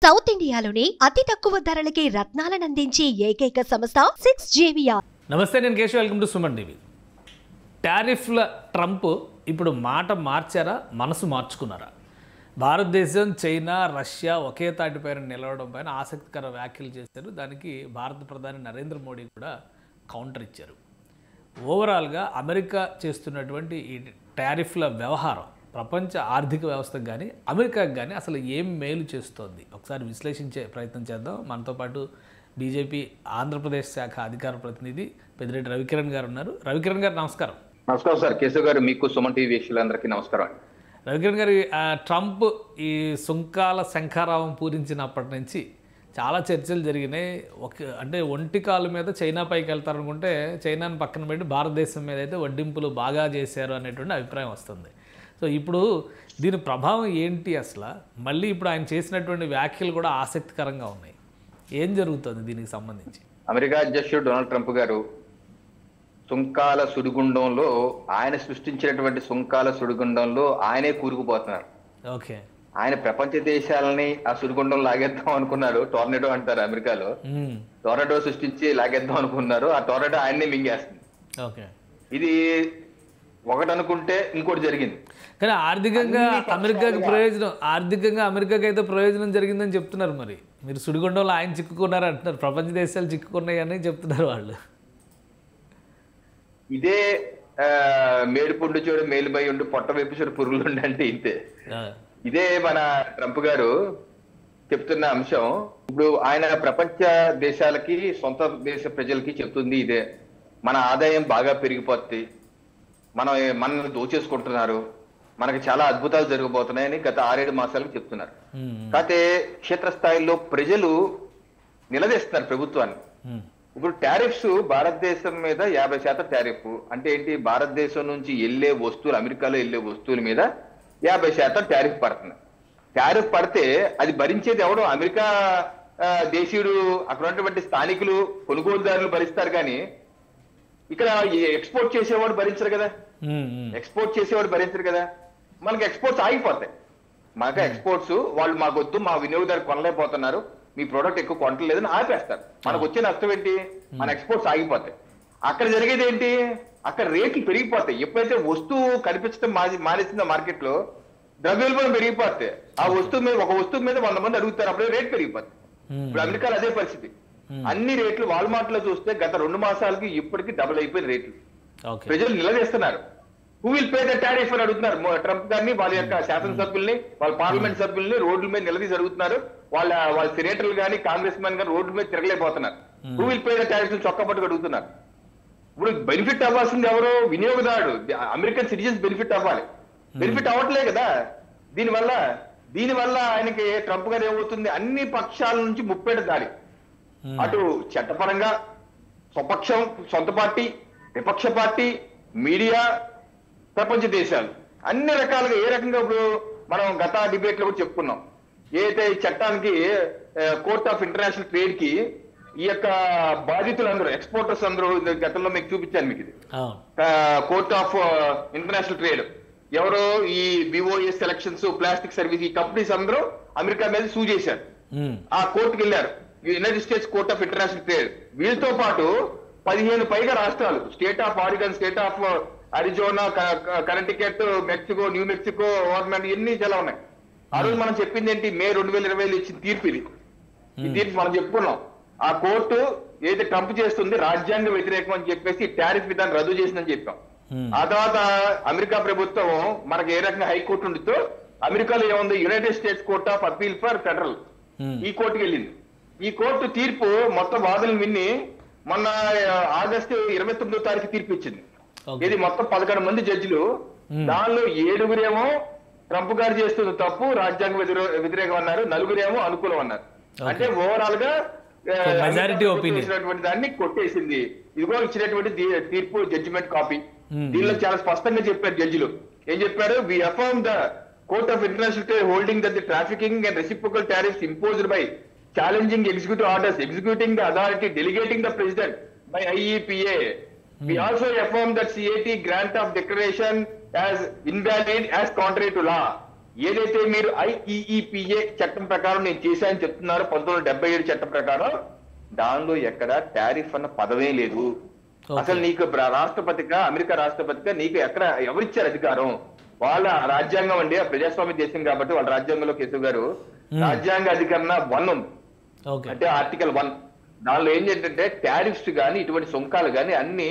South ఇండియాలోని అతి తక్కువ ధరలకి రత్నాలను అందించే ఏకైక సంస్థ 6JVR. నమస్తే, నేను Keshav. Welcome to Suman TV. టారిఫ్ల ట్రంప్ ఇప్పుడు మాట మార్చారా, మనసు మార్చుకున్నారా? భారతదేశం, చైనా, రష్యా ఒకే తాటిపైన నిలవడం పైన ఆసక్తికర వ్యాఖ్యలు చేశారు. దానికి భారత ప్రధాని నరేంద్ర మోడీ కూడా కౌంటర్ ఇచ్చారు. ఓవరాల్గా అమెరికా చేస్తున్నటువంటి ఈ టారిఫ్ల వ్యవహారం ప్రపంచ ఆర్థిక వ్యవస్థకు కానీ అమెరికాకు కానీ అసలు ఏం మేలు చేస్తోంది, ఒకసారి విశ్లేషించే ప్రయత్నం చేద్దాం. మనతో పాటు బీజేపీ ఆంధ్రప్రదేశ్ శాఖ అధికార ప్రతినిధి పెద్దిరెడ్డి రవికిరణ్ గారు ఉన్నారు. రవికిరణ్ గారు నమస్కారం. నమస్కారం సార్. కేశవ్ గారు, మీకు సుమన్ టీవీ వీక్షకులందరికీ నమస్కారం. రవికిరణ్ గారు, ట్రంప్ ఈ సుంకాల శంఖారావం పూరించినప్పటి నుంచి చాలా చర్చలు జరిగినాయి. అంటే ఒంటి కాలు మీద చైనా పైకి వెళ్తారనుకుంటే చైనాను పక్కన పెట్టి భారతదేశం మీద అయితే వడ్డింపులు బాగా చేశారు అనేటువంటి అభిప్రాయం వస్తుంది. సో ఇప్పుడు దీని ప్రభావం ఏంటి అసలు? మళ్ళీ ఇప్పుడు ఆయన చేసినటువంటి వ్యాఖ్యలు కూడా ఆసక్తికరంగా ఉన్నాయి. ఏం జరుగుతుంది దీనికి సంబంధించి? అమెరికా అధ్యక్షుడు డొనాల్డ్ ట్రంప్ గారు సుంకాల సుడిగుండంలో, ఆయన సృష్టించినటువంటి సుంకాల సుడిగుండంలో ఆయనే కూరుకుపోతున్నారు. ఓకే, ఆయన ప్రపంచ దేశాలని ఆ సుడిగుండం లాగేద్దాం అనుకున్నారు. టోర్నడో అంటారు అమెరికాలో. టోర్నడో సృష్టించి లాగేద్దాం అనుకున్నారు. ఆ టోర్నడో ఆయన్నే మింగేస్తుంది. ఓకే, ఇది ఒకటి అనుకుంటే ఇంకోటి జరిగింది. కానీ ఆర్థికంగా అమెరికాకి ప్రయోజనం, ఆర్థికంగా అమెరికాకి అయితే ప్రయోజనం జరిగిందని చెప్తున్నారు. మరి మీరు సుడిగుండంలో ఆయన చిక్కుకున్నారు అంటున్నారు, ప్రపంచ దేశాలు చిక్కుకున్నాయి అని చెప్తున్నారు వాళ్ళు. ఇదే మేడిపుండు చూడు మేలుబై ఉండి పొట్ట వేపుచుడు పురుగులుండి అంటే ఇంతే. ఇదే మన ట్రంప్ గారు చెప్తున్న అంశం. ఇప్పుడు ఆయన ప్రపంచ దేశాలకి, సొంత దేశ ప్రజలకి చెప్తుంది ఇదే: మన ఆదాయం బాగా పెరిగిపోద్ది, మనల్ని దోచేసుకుంటున్నారు, మనకి చాలా అద్భుతాలు జరగబోతున్నాయని గత 6-7 మాసాలకు చెప్తున్నారు. కాకపోతే క్షేత్రస్థాయిలో ప్రజలు నిలదీస్తున్నారు ప్రభుత్వాన్ని. ఇప్పుడు టారిఫ్స్ భారతదేశం మీద 50% టారిఫ్ అంటే ఏంటి? భారతదేశం నుంచి వెళ్లే వస్తువులు, అమెరికాలో వెళ్లే వస్తువుల మీద 50% టారిఫ్ పడుతుంది. టారిఫ్ పడితే అది భరించేది ఎవడో? అమెరికా దేశీయుడు, అక్కడ ఉన్నటువంటి స్థానికులు, కొనుగోలుదారులు భరిస్తారు. కానీ ఇక్కడ ఎక్స్పోర్ట్ చేసేవాడు భరించరు కదా. ఎక్స్పోర్ట్ చేసేవాడు భరించరు కదా. మనకి ఎక్స్పోర్ట్స్ ఆగిపోతాయి. మనకు ఎక్స్పోర్ట్స్ వాళ్ళు మాకొద్దు, మా వినియోగదారు కొనలేకపోతున్నారు, మీ ప్రోడక్ట్ ఎక్కువ కొనలేదని ఆపేస్తారు. మనకు వచ్చే నష్టం ఏంటి? మన ఎక్స్పోర్ట్స్ ఆగిపోతాయి. అక్కడ జరిగేది ఏంటి? అక్కడ రేట్లు పెరిగిపోతాయి. ఎప్పుడైతే వస్తువు కనిపించడం మానేసిందో మార్కెట్ లో, ద్రవ్యోల్బణం పెరిగిపోతే ఆ వస్తువు మీద, ఒక వస్తువు మీద 100 మంది అడుగుతారు, అప్పుడే రేట్ పెరిగిపోతుంది. ఇప్పుడు అమెరికాలో అదే పరిస్థితి. అన్ని రేట్లు వాల్మార్ట్ లో చూస్తే గత 2 మాసాలకి ఇప్పటికి డబుల్ అయిపోయిన రేట్లు. ప్రజలు నిలదీస్తున్నారు. Who will pay the tariff అని అడుగుతున్నారు. ట్రంప్ గారిని, వాళ్ళ యొక్క శాసనసభ్యుల్ని, వాళ్ళ పార్లమెంట్ సభ్యుల్ని రోడ్ల మీద నిలదీసి అడుగుతున్నారు. వాళ్ళ సెనేటర్లు కానీ, కాంగ్రెస్ మెన్ కానీ రోడ్ల మీద తిరగలేకపోతున్నారు. Who will pay the tariff చొక్కపట్టుకు అడుగుతున్నారు. ఇప్పుడు బెనిఫిట్ అవ్వాల్సింది ఎవరో? వినియోగదారుడు, అమెరికన్ సిటిజన్స్ బెనిఫిట్ అవ్వాలి. బెనిఫిట్ అవ్వట్లే కదా. దీనివల్ల ఆయనకి, ట్రంప్ గారు ఏమవుతుంది? అన్ని పక్షాల నుంచి ముప్పేట దారి. అటు చట్టపరంగా స్వపక్షం, సొంత పార్టీ, విపక్ష పార్టీ, మీడియా, ప్రపంచ దేశాలు, అన్ని రకాలుగా. ఏ రకంగా ఇప్పుడు మనం గత డిబేట్ లో కూడా చెప్పుకున్నాం. ఏదైతే చట్టానికి, కోర్ట్ ఆఫ్ ఇంటర్నేషనల్ ట్రేడ్ కి ఈ యొక్క బాధితులందరూ, ఎక్స్పోర్టర్స్ అందరూ, గతంలో మీకు చూపించాను మీకు ఇది. కోర్ట్ ఆఫ్ ఇంటర్నేషనల్ ట్రేడ్ ఎవరో ఈ బిఓఎస్ సెలక్షన్స్, ప్లాస్టిక్ సర్వీస్, ఈ కంపెనీస్ అందరూ అమెరికా మీద సూ చేశారు. ఆ కోర్టుకి వెళ్ళారు, United States Court of International Trade. వీళ్ళతో పాటు 15 పైగా రాష్ట్రాలు, state of Oregon, state of Arizona, Connecticut, Mexico, New Mexico, government, ఇన్ని చాలా ఉన్నాయి. ఆ రోజు మనం చెప్పింది ఏంటి? మే 2020 ఇచ్చిన తీర్పు ఇది. ఈ తీర్పు మనం చెప్పుకున్నాం. ఆ కోర్టు ఏదైతే ట్రంప్ చేస్తుంది రాజ్యాంగ వ్యతిరేకం అని చెప్పేసి టారిఫ్ విధానం రద్దు చేసిందని చెప్పాం. ఆ తర్వాత అమెరికా ప్రభుత్వం మనకి ఏ రకంగా హైకోర్టు ఉండితో, అమెరికాలో ఏముంది? United States Court of appeal for federal, ఈ కోర్టుకి వెళ్ళింది. ఈ కోర్టు తీర్పు మొత్తం వాదనలు విన్ని మొన్న ఆగస్టు 29వ తారీఖు తీర్పు ఇచ్చింది. ఇది మొత్తం 11 మంది జడ్జిలు. దానిలో 7గురేమో ట్రంప్ గారు చేస్తున్న తప్పు, రాజ్యాంగ వ్యతిరేకం అన్నారు, 4గురేమో అనుకూలం అన్నారు. అంటే ఓవరాల్ గా దాన్ని కొట్టేసింది. ఇదిగో ఇచ్చినటువంటి తీర్పు, జడ్జిమెంట్ కాపీ. దీనిలో చాలా స్పష్టంగా చెప్పారు జడ్జిలు. ఏం చెప్పారు? We affirm the Court of International Trade holding that the trafficking and reciprocal tariffs imposed by challenging executive orders, executing the authority, delegating the president by IEPA. We also affirm that CAT grant of declaration as invalid as contrary to law. ఏదైతే మీరు IEEPA చట్టం ప్రకారం నేను చేశానని చెప్తున్నారు 1977 చట్టం ప్రకారం, దానిలో ఎక్కడ టారిఫ్ అన్న పదమే లేదు. అసలు నీకు రాష్ట్రపతిగా, అమెరికా రాష్ట్రపతిగా నీకు ఎక్కడ ఎవరిచ్చారు అధికారం? వాళ్ళ రాజ్యాంగం అండి, ప్రజాస్వామ్య దేశం కాబట్టి వాళ్ళ రాజ్యాంగంలో కేశవ్ గారు రాజ్యాంగ అధికరణ 1 ఉంది, అంటే ఆర్టికల్ 1. దానిలో ఏంటంటే టారిఫ్స్ కానీ ఇటువంటి సుంకాలు కానీ అన్ని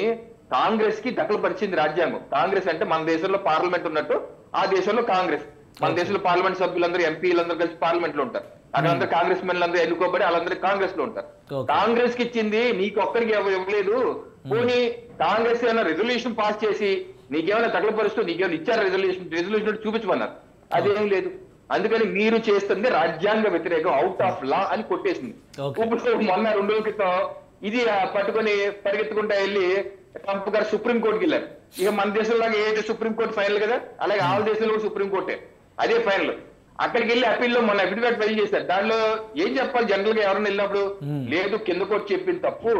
కాంగ్రెస్ కి దఖలు పరిచింది రాజ్యాంగం. కాంగ్రెస్ అంటే మన దేశంలో పార్లమెంట్ ఉన్నట్టు ఆ దేశంలో కాంగ్రెస్, మన దేశంలో పార్లమెంట్ సభ్యులందరూ ఎంపీలందరూ కలిసి పార్లమెంట్ లో ఉంటారు. అక్కడందరూ కాంగ్రెస్ మెన్లందరూ ఎన్నుకోబడి వాళ్ళందరూ కాంగ్రెస్ లో ఉంటారు. కాంగ్రెస్ కి ఇచ్చింది నీకు ఒక్కరికి ఇవ్వలేదు. పోనీ కాంగ్రెస్ ఏమైనా రెజల్యూషన్ పాస్ చేసి నీకేమైనా తగలపరుస్తూ నీకేమైనా ఇచ్చారు రెజల్యూషన్ చూపించమన్నారు, అదేం లేదు. అందుకని మీరు చేస్తుంది రాజ్యాంగ వ్యతిరేకం, అవుట్ ఆఫ్ లా అని కొట్టేసింది. ఇప్పుడు మొన్న 2 రోజుల క్రితం ఇది పట్టుకొని పరిగెత్తుకుంటా వెళ్ళి ట్రంప్ గారు సుప్రీంకోర్టుకి వెళ్ళారు. ఇక మన దేశంలో ఏదైతే సుప్రీంకోర్టు ఫైనల్ కదా, అలాగే ఆల్ దేశంలో కూడా సుప్రీంకోర్టే అదే ఫైనల్. అక్కడికి వెళ్ళి అప్పీల్లో మొన్న అఫిడవిట్ ఫైల్ చేశారు. దానిలో ఏం చెప్పాలి జనరల్ గా ఎవరైనా వెళ్ళినప్పుడు, లేదు కింద కోర్టు చెప్పింది తప్పు,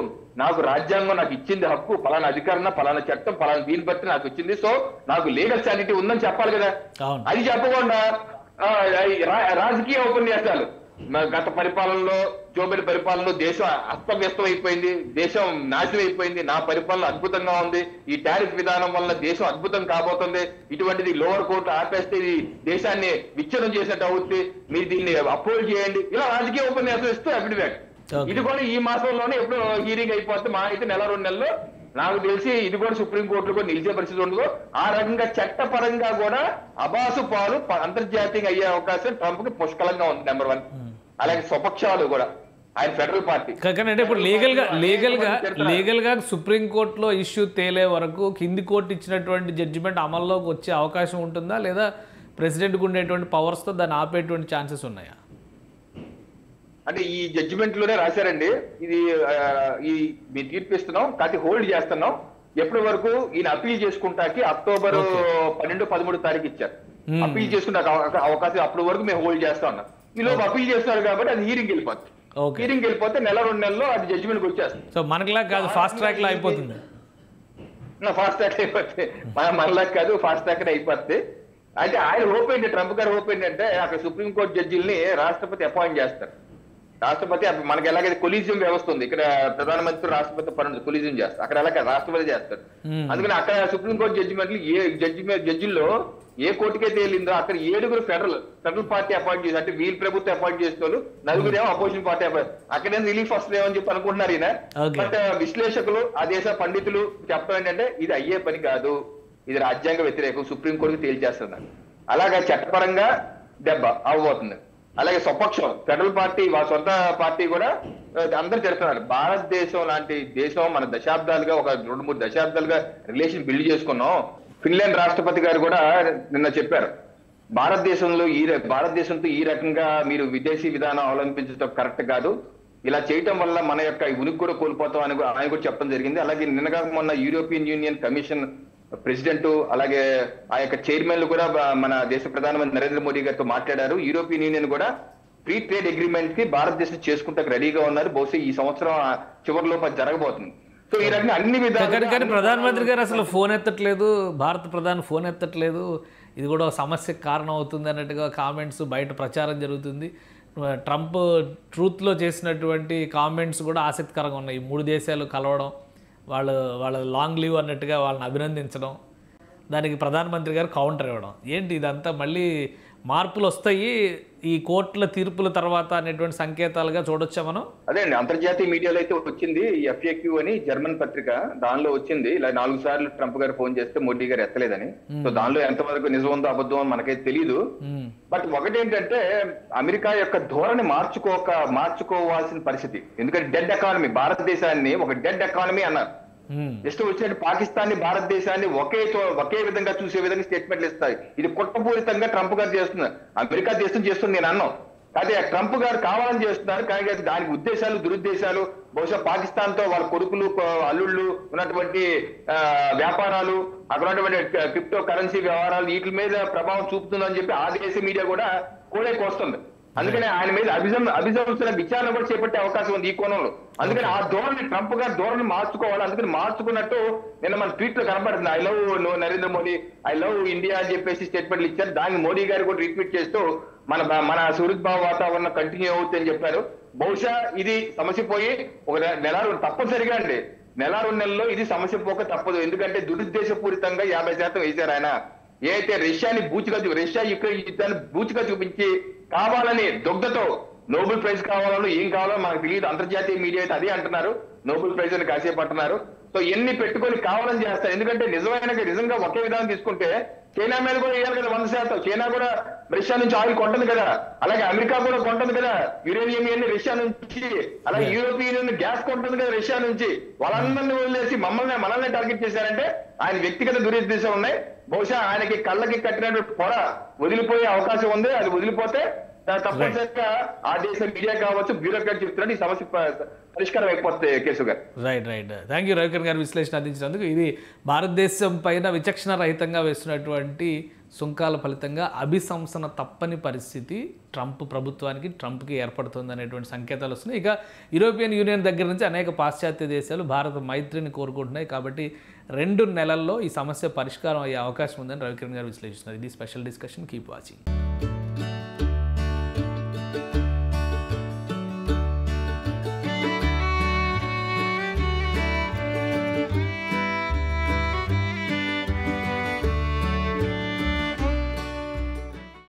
నాకు రాజ్యాంగం నాకు ఇచ్చింది హక్కు, పలానా అధికారణ పలానా చట్టం పలానా దీన్ని బట్టి నాకు వచ్చింది, సో నాకు లీగల్ శానిటీ ఉందని చెప్పాలి కదా. అది చెప్పకుండా రాజకీయ ఉపన్యాసాలు, గత పరిపాలనలో జోబెల్ పరిపాలనలో దేశం అస్తవ్యస్తం అయిపోయింది, దేశం నాశనం అయిపోయింది, నా పరిపాలన అద్భుతంగా ఉంది, ఈ టారిఫ్ విధానం వల్ల దేశం అద్భుతం కాబోతుంది, ఇటువంటిది లోవర్ కోర్టు ఆపేస్తే ఇది దేశాన్ని విచ్ఛిన్నం చేసినట్టు అవుతుంది, మీరు దీన్ని అప్రూవ్ చేయండి, ఇలా రాజకీయ ఉపన్యాసం ఇస్తూ అఫిడవిట్. ఇది కూడా ఈ మాసంలోనే ఎప్పుడు హీరింగ్ అయిపోతే మా అయితే 1-2 నెలల్లో నాకు తెలిసి ఇది కూడా సుప్రీంకోర్టులో కూడా నిలిచే పరిస్థితి ఉండదు. ఆ రకంగా చట్టపరంగా కూడా అబాసు పాలు అంతర్జాతీయంగా అయ్యే అవకాశం ట్రంప్ కి పుష్కలంగా ఉంది. నెంబర్ 1. అలాగే స్వపక్షాలు కూడా ఆయన ఫెడరల్ పార్టీ. అంటే ఇప్పుడు లీగల్ గా సుప్రీంకోర్టులో ఇష్యూ తేలే వరకు కింది కోర్టు ఇచ్చినటువంటి జడ్జిమెంట్ అమల్లోకి వచ్చే అవకాశం ఉంటుందా, లేదా ప్రెసిడెంట్కి ఉండేటువంటి పవర్స్ తో దాన్ని ఆపేటువంటి ఛాన్సెస్ ఉన్నాయా? అంటే ఈ జడ్జిమెంట్ లోనే రాశారండి, ఇది మీ తీర్పిస్తున్నాం కాకపోతే హోల్డ్ చేస్తున్నాం, ఎప్పటి వరకు ఈయన అప్పీల్ చేసుకుంటాకి అక్టోబర్ 12-13 తారీఖు ఇచ్చారు. అప్పీల్ చేసుకుంటే అవకాశం అప్పటి వరకు మేము హోల్డ్ చేస్తా ఉన్నాం. ఈలోపు అప్పీల్ చేస్తున్నారు కాబట్టి అది హీరింగ్ వెళ్ళిపోతుంది. హీరింగ్ వెళ్ళిపోతే 1-2 నెలల్లో అది జడ్జిమెంట్ వచ్చేస్తుంది. సో మనకిలా కాదు, ఫాస్ట్ ట్రాక్ లో అయిపోతుంది. ఫాస్ట్ ట్రాక్ అయిపోతుంది, మనలా కాదు, ఫాస్ట్ ట్రాక్ అయిపోతుంది. అయితే ఆయన హోప్ ఏంటి, ట్రంప్ గారు హోప్ ఏంటంటే అక్కడ సుప్రీంకోర్టు జడ్జిల్ని రాష్ట్రపతి అపాయింట్ చేస్తారు. రాష్ట్రపతి మనకి ఎలాగైతే కొలీజియం వ్యవస్థ ఉంది, ఇక్కడ ప్రధానమంత్రి రాష్ట్రపతి పని కొలీజియం చేస్తారు, అక్కడ ఎలాగ రాష్ట్రపతి చేస్తారు. అందుకని అక్కడ సుప్రీంకోర్టు జడ్జిమెంట్లు జడ్జిల్లో ఏ కోర్టుకైతే వెళ్ళిందో అక్కడ 7 ఫెడరల్ పార్టీ అపాయింట్ చేసి, అంటే వీళ్ళు ప్రభుత్వం అపాయింట్ చేసిన వాళ్ళు 4 ఏమో అపోజిషన్ పార్టీ అపాయింట్, అక్కడే రిలీఫ్ వస్తుందేమని చెప్పి అనుకుంటున్నారు ఈయన. బట్ విశ్లేషకులు ఆ దేశ పండితులు చెప్పడం ఏంటంటే ఇది అయ్యే పని కాదు, ఇది రాజ్యాంగ వ్యతిరేకం, సుప్రీంకోర్టుకి తేల్చేస్తున్నారు. అలాగా చట్టపరంగా దెబ్బ అవ్వబోతుంది. అలాగే స్వపక్షం ఫెడరల్ పార్టీ వాళ్ళ సొంత పార్టీ కూడా అందరూ చెప్తున్నారు, భారతదేశం లాంటి దేశం మన దశాబ్దాలుగా ఒక 2-3 దశాబ్దాలుగా రిలేషన్ బిల్డ్ చేసుకున్నాం. ఫిన్లాండ్ రాష్ట్రపతి గారు కూడా నిన్న చెప్పారు, భారతదేశంతో ఈ రకంగా మీరు విదేశీ విధానం అవలంబించడం కరెక్ట్ కాదు, ఇలా చేయటం వల్ల మన యొక్క ఉనికి కూడా కోల్పోతాం అని ఆయన కూడా చెప్పడం జరిగింది. అలాగే నిన్నగా మొన్న యూరోపియన్ యూనియన్ కమిషన్ ప్రెసిడెంట్ అలాగే ఆ యొక్క చైర్మన్లు కూడా మన దేశ ప్రధానమంత్రి నరేంద్ర మోడీ గారితో మాట్లాడారు. యూరోపియన్ యూనియన్ కూడా ఫ్రీ ట్రేడ్ అగ్రిమెంట్ కి భారతదేశం చేసుకుంటే రెడీగా ఉన్నారు, బహుశా ఈ సంవత్సరం చివరిలోపు జరగబోతుంది. సో ఈ రకంగా అన్ని విధాలు. కానీ ప్రధానమంత్రి గారు అసలు ఫోన్ ఎత్తట్లేదు, భారత ప్రధాని ఫోన్ ఎత్తట్లేదు, ఇది కూడా సమస్యకు కారణం అవుతుంది అన్నట్టుగా కామెంట్స్ బయట ప్రచారం జరుగుతుంది. ట్రంప్ ట్రూత్లో చేసినటువంటి కామెంట్స్ కూడా ఆసక్తికరంగా ఉన్నాయి. 3 దేశాలు కలవడం, వాళ్ళ లాంగ్ లీవ్ అన్నట్టుగా వాళ్ళని అభినందించడం, దానికి ప్రధానమంత్రి గారు కౌంటర్ ఇవ్వడం, ఏంటి ఇదంతా మళ్ళీ మార్పులు వస్తాయి ఈ కోర్టుల తీర్పుల తర్వాత అనేటువంటి సంకేతాలుగా చూడొచ్చా మనం? అదే అండి, అంతర్జాతీయ మీడియాలో అయితే వచ్చింది, FAQ అని జర్మన్ పత్రిక, దానిలో వచ్చింది ఇలా 4 సార్లు ట్రంప్ గారు ఫోన్ చేస్తే మోడీ గారు ఎత్తలేదని. సో దానిలో ఎంతవరకు నిజం ఉందో అబద్ధం అని మనకైతే తెలియదు. బట్ ఒకటేంటంటే అమెరికా యొక్క ధోరణి మార్చుకోవాల్సిన పరిస్థితి. ఎందుకంటే డెడ్ ఎకానమీ, భారతదేశాన్ని ఒక డెడ్ ఎకానమీ అన్నారు. ఇష్టం వచ్చినట్టు పాకిస్తాన్ ని భారతదేశాన్ని ఒకే విధంగా చూసే విధంగా స్టేట్మెంట్లు ఇస్తాయి. ఇది కుట్రపూరితంగా ట్రంప్ గారు చేస్తున్నారు, అమెరికా దేశం చేస్తుంది నేను అన్నాం. అదే ట్రంప్ గారు కావాలని చేస్తున్నారు, కానీ దానికి ఉద్దేశాలు దురుద్దేశాలు, బహుశా పాకిస్తాన్ తో వాళ్ళ కొడుకులు అల్లుళ్ళు ఉన్నటువంటి వ్యాపారాలు, అక్కడ ఉన్నటువంటి క్రిప్టో కరెన్సీ వ్యవహారాలు వీటి మీద ప్రభావం చూపుతుందని చెప్పి ఆ దేశ మీడియా కూడా కోడే కోస్తుంది. అందుకని ఆయన మీద అభిశంసన విచారణ కూడా చేపట్టే అవకాశం ఉంది ఈ కోణంలో. అందుకని ఆ ధోరణి ట్రంప్ గారు ధోరణి మార్చుకోవాలి. అందుకని మార్చుకున్నట్టు నిన్న మన ట్వీట్ లో కనబడుతుంది, I love Narendra Modi, I love India అని చెప్పేసి స్టేట్మెంట్లు ఇచ్చారు. దాన్ని మోడీ గారు కూడా రిపీట్ చేస్తూ మన సుహృద్భావ వాతావరణం కంటిన్యూ అవుతుందని చెప్పారు. బహుశా ఇది సమస్య పోయి ఒక నెల తప్పనిసరిగా అండి, నెల 2 నెలల్లో ఇది సమస్య పోక తప్పదు. ఎందుకంటే దురుద్దేశపూరితంగా 50% వేశారు ఆయన. ఏదైతే రష్యాని రష్యా యుద్ధాన్ని బూచిగా చూపించి కావాలని దుగ్ధతో నోబెల్ ప్రైజ్ కావాలో ఏం కావాలో మనకు తెలియదు. అంతర్జాతీయ మీడియా అయితే అదే అంటున్నారు, నోబెల్ ప్రైజ్ అని కాసేపు అంటున్నారు. సో ఎన్ని పెట్టుకొని కావాలని చేస్తారు. ఎందుకంటే నిజంగా ఒకే విధానం తీసుకుంటే చైనా మీద కూడా వేయాలి కదా 100%. చైనా కూడా రష్యా నుంచి ఆయిల్ కొంటుంది కదా, అలాగే అమెరికా కూడా కొంటుంది కదా యురేనియం ఇవన్నీ రష్యా నుంచి, అలాగే యూరోపియన్ యూనియన్ గ్యాస్ కొంటుంది కదా రష్యా నుంచి. వాళ్ళందరినీ వదిలేసి మనల్ని టార్గెట్ చేశారంటే ఆయన వ్యక్తిగత దురుద్దేశం ఉన్నాయి. బహుశా ఆయనకి కళ్ళకి కట్టినటువంటి పొర వదిలిపోయే అవకాశం ఉంది. అది వదిలిపోతే తప్పనిసరిగా ఆ దేశ మీడియా కావచ్చు, బ్యూరోక్రాట్ చెప్తున్నాడు ఈ సమస్య పరిష్కారం అయిపోతుంది. కేసు గారు రైట్. థ్యాంక్ యూ రవికిరణ్ గారు విశ్లేషణ అందించినందుకు. ఇది భారతదేశం పైన విచక్షణ రహితంగా వేస్తున్నటువంటి సుంకాల ఫలితంగా అభిశంసన తప్పని పరిస్థితి ట్రంప్ ప్రభుత్వానికి, ట్రంప్కి ఏర్పడుతుంది అనేటువంటి సంకేతాలు వస్తున్నాయి. ఇక యూరోపియన్ యూనియన్ దగ్గర నుంచి అనేక పాశ్చాత్య దేశాలు భారత మైత్రిని కోరుకుంటున్నాయి. కాబట్టి 2 నెలల్లో ఈ సమస్య పరిష్కారం అయ్యే అవకాశం ఉందని రవికిరణ్ గారు విశ్లేషిస్తున్నారు. ఇది స్పెషల్ డిస్కషన్. Keep watching.